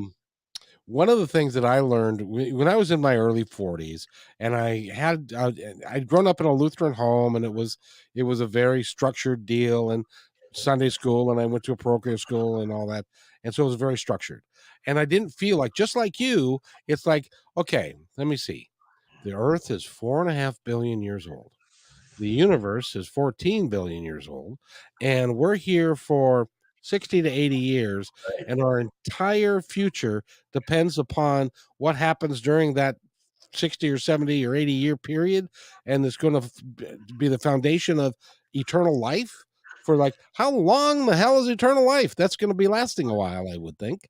One of the things that I learned when I was in my early 40s, and I'd grown up in a Lutheran home, and it was a very structured deal, and Sunday school, and I went to a parochial school and all that, and so it was very structured. And I didn't feel like, just like you, it's like, okay, let me see. The Earth is 4.5 billion years old. The universe is 14 billion years old, and we're here for 60 to 80 years, and our entire future depends upon what happens during that 60 or 70 or 80 year period, and it's going to be the foundation of eternal life. For like, how long the hell is eternal life? That's going to be lasting a while, I would think.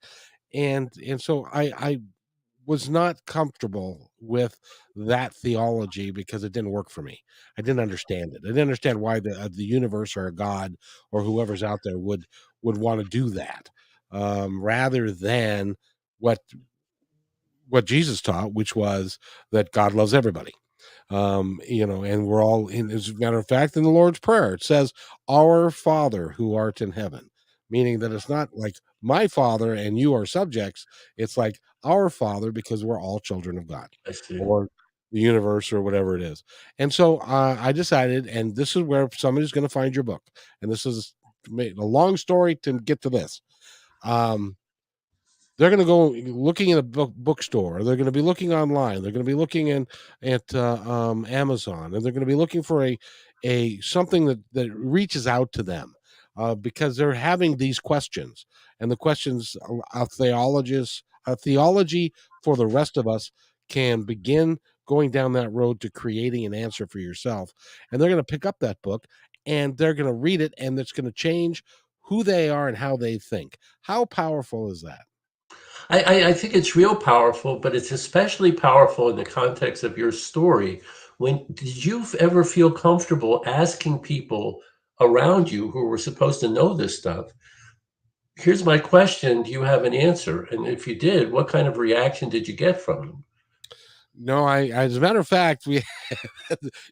And so I was not comfortable with that theology because it didn't work for me. I didn't understand it. I didn't understand why the universe or a God or whoever's out there would want to do that, rather than what Jesus taught, which was that God loves everybody. And we're all in. As a matter of fact, in the Lord's Prayer, it says, "Our Father who art in heaven." meaning that it's not like my father and you are subjects. It's like our father because we're all children of God I see. or the universe or whatever it is. And so I decided, and this is where somebody's going to find your book. And this is a long story to get to this. Um, they're going to go looking in a bookstore. They're going to be looking online. They're going to be looking at Amazon, and they're going to be looking for a something that reaches out to them, because they're having these questions, and the questions a theology for the rest of us can begin going down that road to creating an answer for yourself. And they're going to pick up that book and they're going to read it, and it's going to change who they are and how they think. How powerful is that? I think it's real powerful, but it's especially powerful in the context of your story. When did you ever feel comfortable asking people around you who were supposed to know this stuff, here's my question, do you have an answer? And if you did, what kind of reaction did you get from them? No, as a matter of fact, we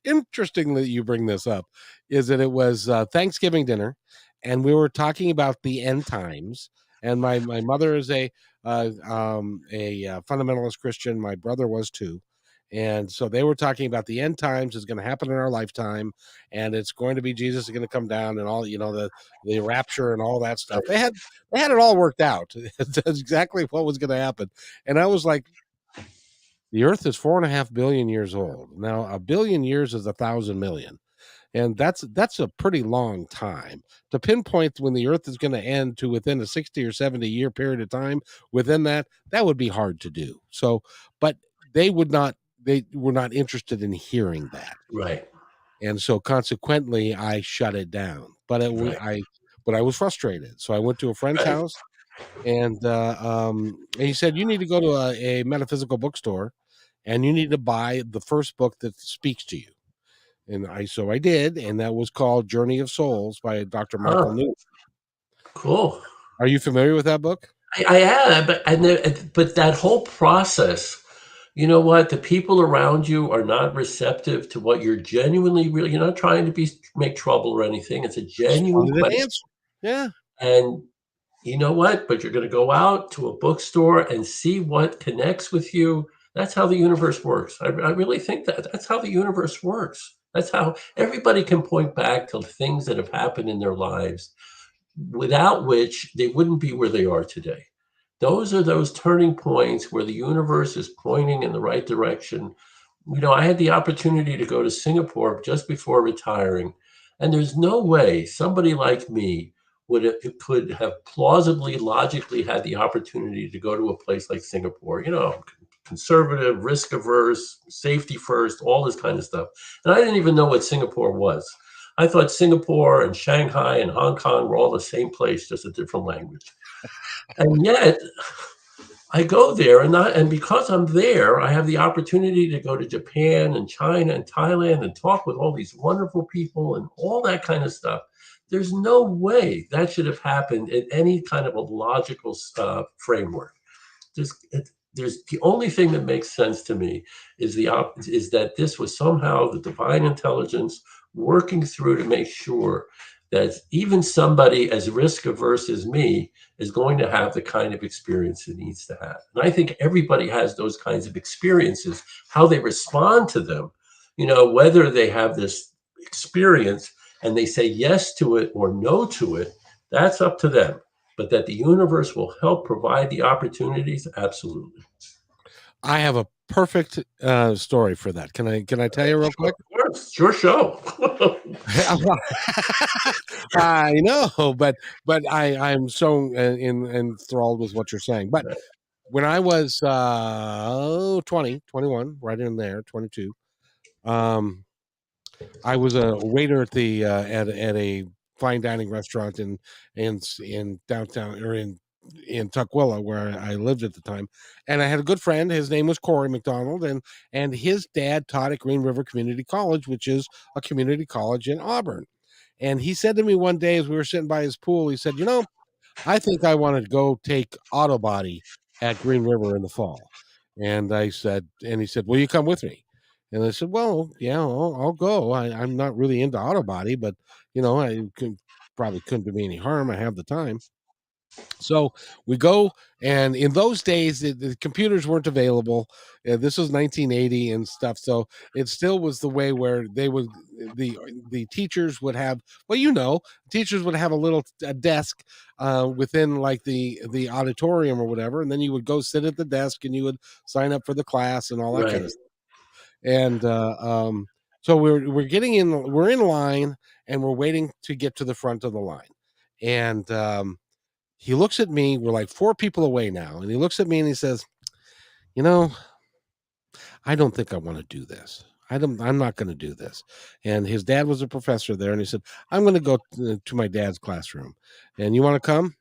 interesting that you bring this up, is that it was Thanksgiving dinner, and we were talking about the end times. And my mother is a fundamentalist Christian. My brother was too, and so they were talking about the end times is going to happen in our lifetime, and it's going to be Jesus is going to come down and all the rapture and all that stuff. They had it all worked out. That's exactly what was going to happen, and I was like, the Earth is 4.5 billion years old. Now, a billion years is 1,000 million, and that's a pretty long time to pinpoint when the Earth is going to end to within a 60 or 70 year period of time. Within that would be hard to do. So, but they would not. They were not interested in hearing that, Right, and so consequently, I shut it down. But right, but I was frustrated, so I went to a friend's right. house, and he said, "You need to go to a metaphysical bookstore, and you need to buy the first book that speaks to you." And I did, and that was called Journey of Souls by Dr. Michael Huh, Newton. cool. Are you familiar with that book? I am, but that whole process, you know what? The people around you are not receptive to what you're genuinely really. You're not trying to make trouble or anything. It's a Just genuine wanted an question, answer. Yeah. and you know what? But you're going to go out to a bookstore and see what connects with you. That's how the universe works. I really think that's how the universe works. That's how everybody can point back to things that have happened in their lives without which they wouldn't be where they are today. Those are those turning points where the universe is pointing in the right direction. You know, I had the opportunity to go to Singapore just before retiring, and there's no way somebody like me could have plausibly, logically had the opportunity to go to a place like Singapore. You know, conservative, risk averse, safety first, all this kind of stuff. And I didn't even know what Singapore was. I thought Singapore and Shanghai and Hong Kong were all the same place, just a different language. And yet, I go there, and because I'm there, I have the opportunity to go to Japan and China and Thailand and talk with all these wonderful people and all that kind of stuff. There's no way that should have happened in any kind of a logical framework. There's there's the only thing that makes sense to me is that this was somehow the divine intelligence working through to make sure that even somebody as risk averse as me is going to have the kind of experience it needs to have. And I think everybody has those kinds of experiences. How they respond to them, you know, whether they have this experience and they say yes to it or no to it, that's up to them. But that the universe will help provide the opportunities, absolutely. I have a perfect story for that. Can I tell you real Sure, quick? of course, your show. I know, but I'm so enthralled with what you're saying. But when I was 20, 21, right in there, 22, um, I was a waiter at the at a fine dining restaurant in downtown or in Tukwila where I lived at the time, and I had a good friend. His name was Corey McDonald, and his dad taught at Green River Community College, which is a community college in Auburn. And he said to me one day as we were sitting by his pool, he said, I think I want to go take auto body at Green River in the fall. And he said, will you come with me? And I said, well, yeah, I'll go. I'm not really into auto body, but Probably couldn't do me any harm. I have the time. So we go, and in those days, the computers weren't available. This was 1980 and stuff, so it still was the way where the teachers would have, teachers would have a desk within like the auditorium or whatever, and then you would go sit at the desk and you would sign up for the class and all that kind of stuff. And so we're in line, and we're waiting to get to the front of the line, and he looks at me. We're like 4 people away now. And he looks at me and he says, I don't think I want to do this. I'm not going to do this. And his dad was a professor there. And he said, I'm going to go to my dad's classroom. And you want to come?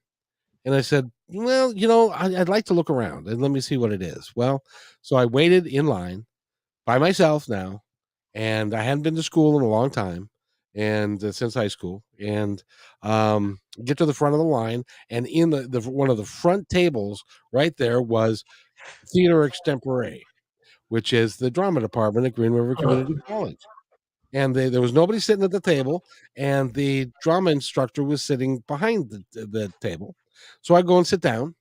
And I said, well, I'd like to look around and let me see what it is. Well, so I waited in line by myself now. And I hadn't been to school in a long time, and since high school, and get to the front of the line, and in the one of the front tables right there was theater extempore, which is the drama department at Green River Community College. And there was nobody sitting at the table, and the drama instructor was sitting behind the table. So I go and sit down,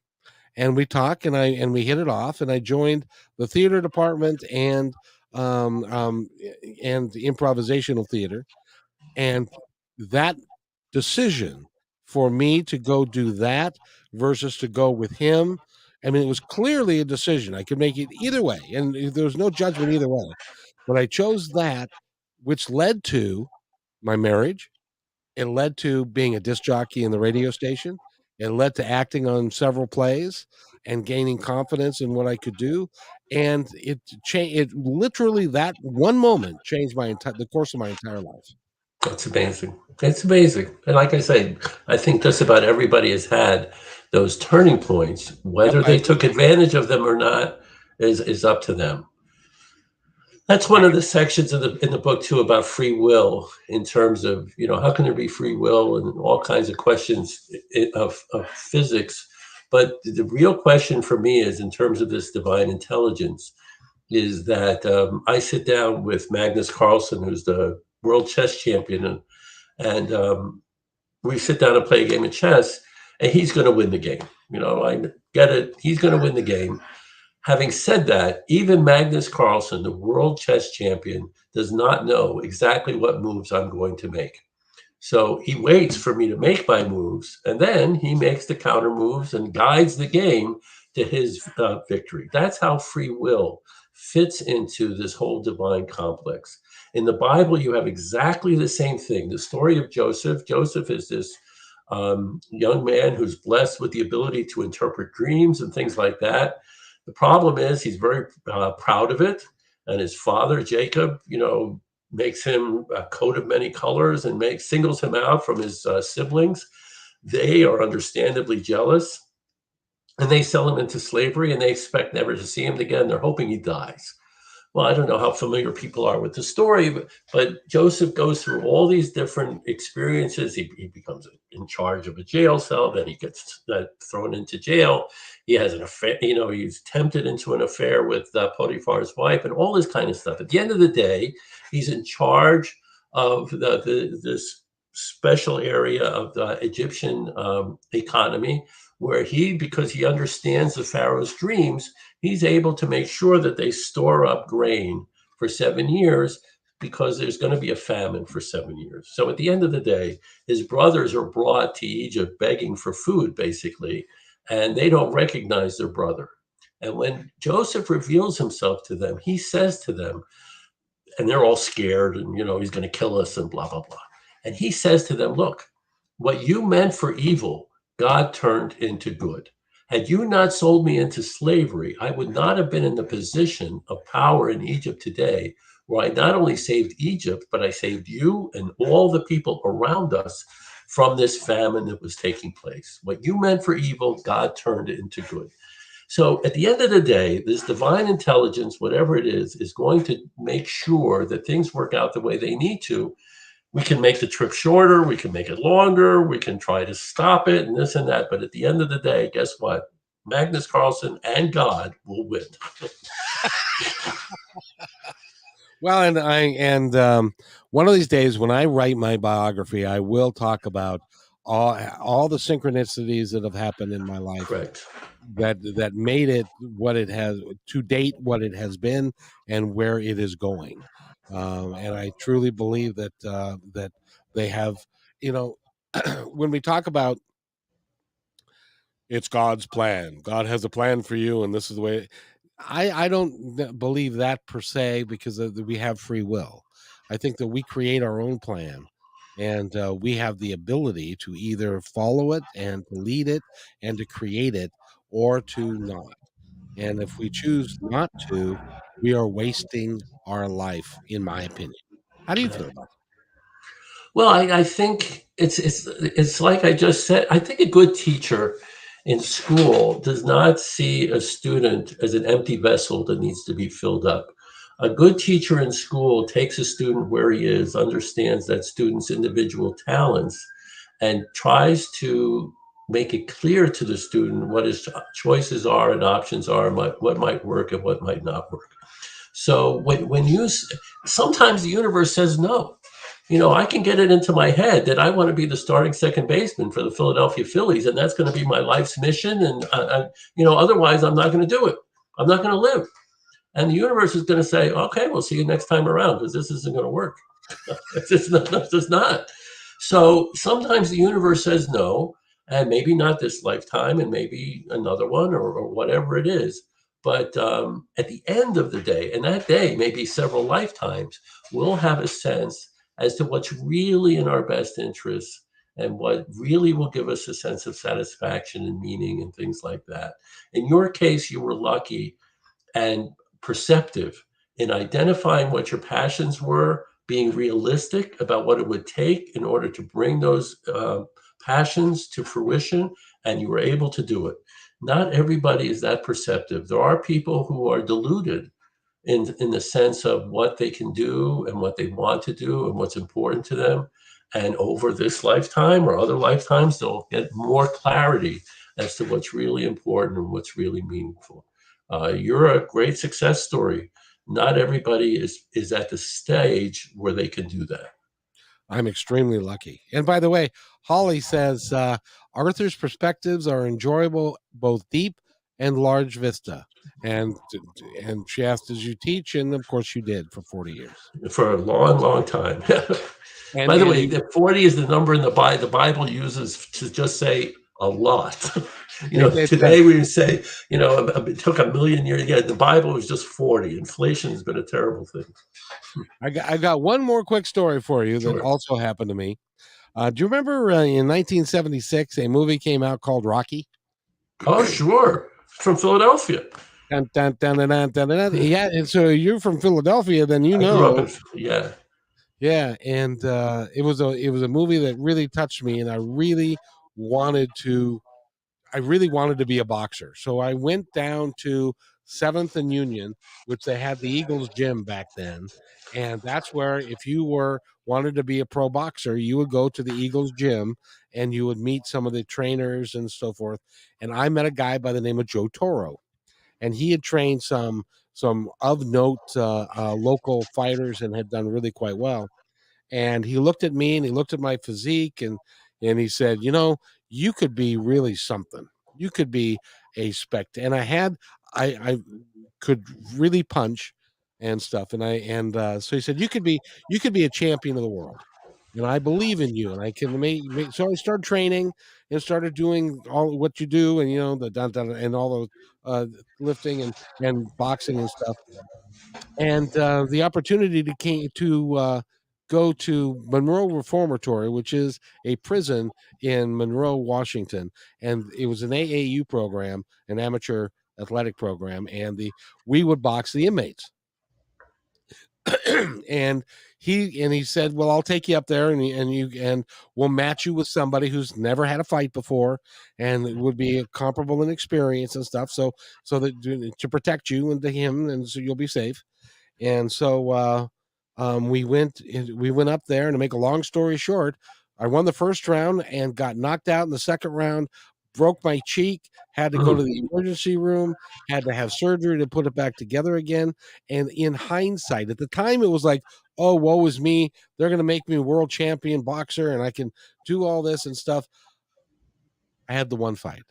and we talk, and we hit it off, and I joined the theater department and improvisational theater. And that decision for me to go do that versus to go with him, I mean, it was clearly a decision. I could make it either way, and there was no judgment either way. But I chose that, which led to my marriage. It led to being a disc jockey in the radio station. It led to acting on several plays and gaining confidence in what I could do. And it literally, that one moment changed the course of my entire life. That's amazing. It's amazing. And like I say, I think just about everybody has had those turning points. Whether they took advantage of them or not is up to them. That's one of the sections in the book too about free will, in terms of, how can there be free will and all kinds of questions of physics. But the real question for me is, in terms of this divine intelligence, is that I sit down with Magnus Carlsen, who's the world chess champion, and we sit down and play a game of chess, and he's going to win the game. I get it. He's going to win the game. Having said that, even Magnus Carlsen, the world chess champion, does not know exactly what moves I'm going to make. So he waits for me to make my moves, and then he makes the counter moves and guides the game to his victory. That's how free will fits into this whole divine complex. In the Bible, you have exactly the same thing. The story of Joseph. Joseph is this young man who's blessed with the ability to interpret dreams and things like that. The problem is he's very proud of it. And his father, Jacob, makes him a coat of many colors and singles him out from his siblings. They are understandably jealous, and they sell him into slavery, and they expect never to see him again. They're hoping he dies. Well, I don't know how familiar people are with the story, but Joseph goes through all these different experiences. He becomes in charge of a jail cell. Then he gets thrown into jail. He has an affair. He's tempted into an affair with Potiphar's wife and all this kind of stuff. At the end of the day, he's in charge of this special area of the Egyptian economy, where because he understands the Pharaoh's dreams, he's able to make sure that they store up grain for 7 years, because there's going to be a famine for 7 years. So at the end of the day, his brothers are brought to Egypt begging for food, basically, and they don't recognize their brother. And when Joseph reveals himself to them, he says to them, and they're all scared, and, he's going to kill us and blah, blah, blah. And he says to them, look, what you meant for evil, God turned into good. Had you not sold me into slavery, I would not have been in the position of power in Egypt today, where I not only saved Egypt, but I saved you and all the people around us from this famine that was taking place. What you meant for evil, God turned it into good. So at the end of the day, this divine intelligence, whatever it is going to make sure that things work out the way they need to. We can make the trip shorter, we can make it longer, we can try to stop it and this and that. But at the end of the day, guess what? Magnus Carlsen and God will win. Well, One of these days, when I write my biography, I will talk about all the synchronicities that have happened in my life Correct. that made it what it has to date, what it has been, and where it is going. And I truly believe that they have, you know, when we talk about it's God's plan, God has a plan for you, and this is the way. I don't believe that per se because we have free will. I think that we create our own plan, and we have the ability to either follow it and to lead it and to create it, or to not. And if we choose not to, we are wasting our life, in my opinion. How do you feel about Well, I think it's like I just said. I think a good teacher in school does not see a student as an empty vessel that needs to be filled up. A good teacher in school takes a student where he is, understands that student's individual talents, and tries to make it clear to the student what his choices are and options are, and what might work and what might not work. So when you sometimes the universe says no. I can get it into my head that I want to be the starting second baseman for the Philadelphia Phillies, and that's going to be my life's mission. And otherwise, I'm not going to do it. I'm not going to live. And the universe is going to say, "Okay, we'll see you next time around because this isn't going to work." It's just not. So sometimes the universe says no, and maybe not this lifetime, and maybe another one, or whatever it is. But at the end of the day, and that day may be several lifetimes, we'll have a sense as to what's really in our best interests and what really will give us a sense of satisfaction and meaning and things like that. In your case, you were lucky and perceptive in identifying what your passions were, being realistic about what it would take in order to bring those passions to fruition, and you were able to do it. Not everybody is that perceptive. There are people who are deluded in the sense of what they can do and what they want to do and what's important to them. And over this lifetime or other lifetimes, they'll get more clarity as to what's really important and what's really meaningful. You're a great success story. Not everybody is at the stage where they can do that. I'm extremely lucky. And by the way, Holly says Arthur's perspectives are enjoyable, both deep and large vista. And she asked, "Did you teach?" And of course, you did for 40 years. For a long, long time. And, by the way, the 40 is the number in the Bible. The Bible uses to just say a lot. Today we say, it took 1,000,000 years. Yeah, the Bible was just 40. Inflation has been a terrible thing. I got one more quick story for you that also happened to me. Do you remember in 1976 a movie came out called Rocky? Oh, sure, from Philadelphia. Dun, dun, dun, dun, dun, dun, dun. Yeah, and so you're from Philadelphia, then you know. Yeah, and it was a movie that really touched me, and I really wanted to be a boxer. So I went down to 7th and Union, which they had the Eagles gym back then, and that's where if you wanted to be a pro boxer, you would go to the Eagles gym and you would meet some of the trainers and so forth. And I met a guy by the name of Joe Toro, and he had trained some of note local fighters and had done really quite well. And he looked at me and he looked at my physique and he said, you could be really something. You could be a spect. And I could really punch and stuff. And so he said, you could be a champion of the world. And I believe in you, and I can make. So I started training and started doing all what you do, and the and all the lifting and boxing and stuff. And the opportunity to go to Monroe Reformatory, which is a prison in Monroe, Washington, and it was an AAU program, an amateur athletic program, and we would box the inmates. and he said, "Well, I'll take you up there, and we'll match you with somebody who's never had a fight before, and it would be comparable in experience and stuff. So that to protect you and to him, and so you'll be safe." And so we went up there, and to make a long story short, I won the first round and got knocked out in the second round, broke my cheek, had to go to the emergency room, had to have surgery to put it back together again. And in hindsight, at the time, it was like, oh, woe is me. They're going to make me a world champion boxer and I can do all this and stuff. I had the one fight.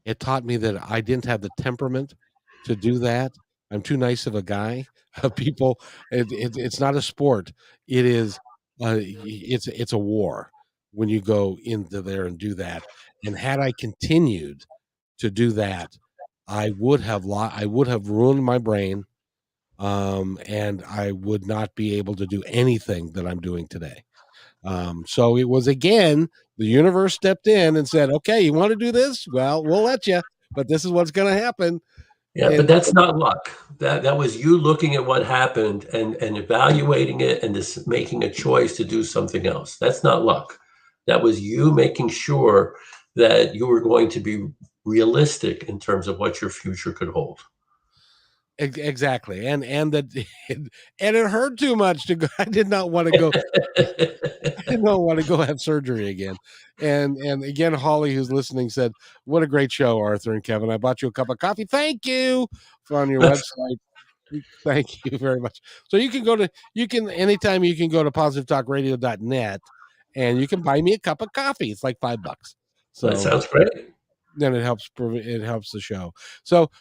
It taught me that I didn't have the temperament to do that. I'm too nice of a guy. People, it's not a sport. It is, it's a war when you go into there and do that. And had I continued to do that, I would have ruined my brain, and I would not be able to do anything that I'm doing today. So it was, again, the universe stepped in and said, okay, you want to do this? Well, we'll let you, but this is what's going to happen. Yeah, but that's not luck. That was you looking at what happened and evaluating it and just making a choice to do something else. That's not luck. That was you making sure that you were going to be realistic in terms of what your future could hold. Exactly. And that and it hurt too much to go. I did not want to go. I did not want to go have surgery again. And again, Holly, who's listening, said, what a great show, Arthur and Kevin. I bought you a cup of coffee. Thank you on your website. Thank you very much. So anytime you can go to positivetalkradio.net and you can buy me a cup of coffee. It's like $5. So that sounds great. Then it helps the show. So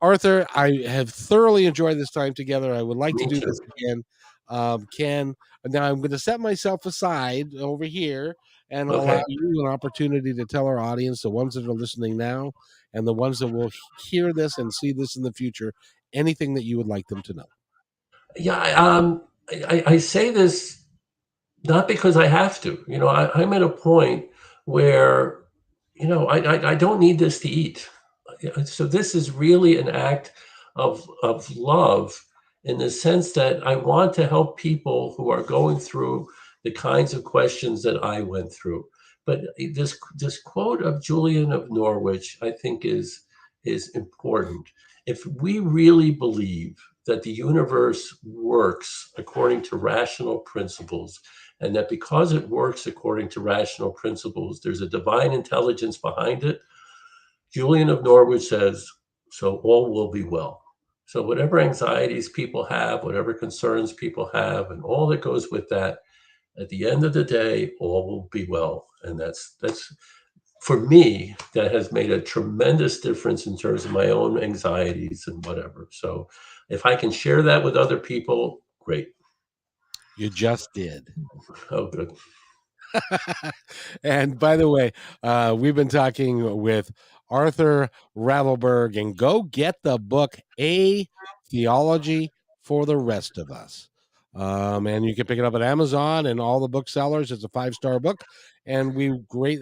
Arthur, I have thoroughly enjoyed this time together. I would like to do this again. Now I'm going to set myself aside over here and allow you an opportunity to tell our audience, the ones that are listening now and the ones that will hear this and see this in the future, anything that you would like them to know. Yeah, I say this not because I have to. I'm at a point where, I don't need this to eat. So this is really an act of love in the sense that I want to help people who are going through the kinds of questions that I went through. But this quote of Julian of Norwich, I think is important. If we really believe that the universe works according to rational principles, and that because it works according to rational principles, there's a divine intelligence behind it, Julian of Norwich says, so all will be well. So whatever anxieties people have, whatever concerns people have, and all that goes with that, at the end of the day, all will be well. And that's for me, that has made a tremendous difference in terms of my own anxieties and whatever. So if I can share that with other people, great. You just did. Oh, good. And by the way, we've been talking with Arthur Yavelberg, and go get the book, A Theology for the Rest of Us. And you can pick it up at Amazon and all the booksellers. It's a 5-star book. And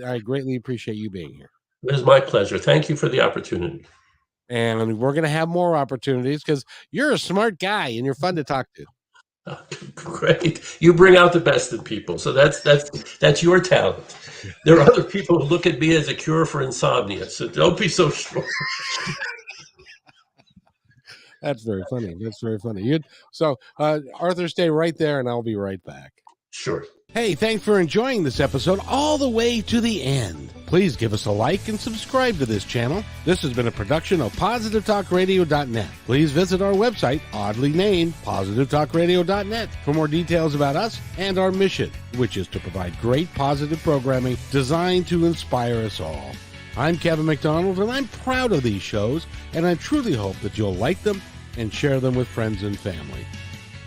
I greatly appreciate you being here. It is my pleasure. Thank you for the opportunity. And we're going to have more opportunities because you're a smart guy and you're fun to talk to. Great. You bring out the best in people. So that's your talent. There are other people who look at me as a cure for insomnia. So don't be so sure. That's very funny. So Arthur, stay right there and I'll be right back. Sure. Hey, thanks for enjoying this episode all the way to the end. Please give us a like and subscribe to this channel. This has been a production of positivetalkradio.net. Please visit our website, oddly named positivetalkradio.net, for more details about us and our mission, which is to provide great positive programming designed to inspire us all. I'm Kevin McDonald, and I'm proud of these shows, and I truly hope that you'll like them and share them with friends and family.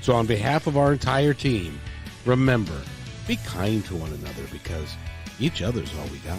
So on behalf of our entire team, remember, be kind to one another because each other's all we got.